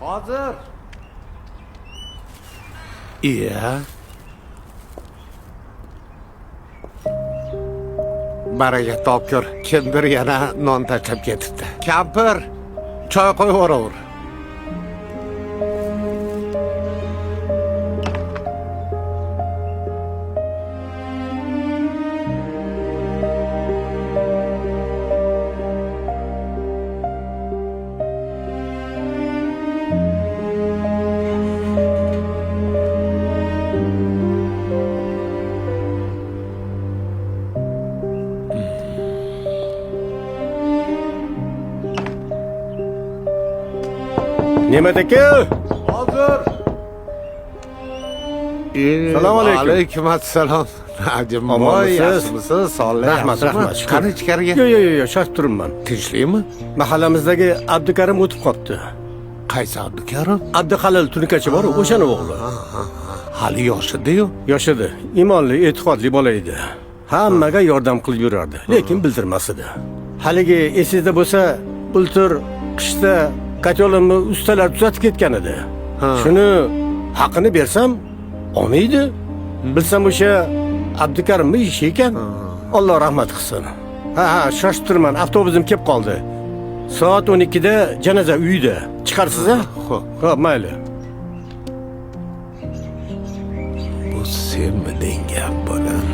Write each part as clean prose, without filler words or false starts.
Hozir. Iya. Baraka topkur. Kimdir yana non tashlab ketibdi. Kampir, choy qo'yib yuboraver. Ne'mat aka. Hozir. Salom alaykum. Alaykum assalom. Najimboy, Omonmisiz? yaxshimisiz? Sog'lik. Rahmat, rahmat. Qani ichkariga? Yo'q, shoshib turibman. Tinchlikmi? Mahallamizdagi Abdukarim o'tib qolibdi. Qaysi Abdukarim? Abduhalil Tunikachi bor, o'shani o'g'li. Hali yoshida-yu. Yoshida, iymonli, e'tiqodli bola edi. Hammaga yordam qilib yurardi, lekin bildirmas edi. Haligi esingizda bo'lsa, bultur qishda katyolimni ustalar tuzatib ketgan edi. Shuni haqini bersam, olmaydi. Bilsam o'sha Abdukarimning ishi ekan. Alloh rahmat qilsin. Ha, shoshib turman, avtobusim kelib qoldi. Soat 12da janoza uyida. Chiqarsiz-a? Xo'p, mayli. Bu senmiding gap bolam?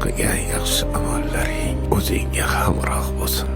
Qilgan yaxshi amallaring o'zingga hamroh bo'lsin.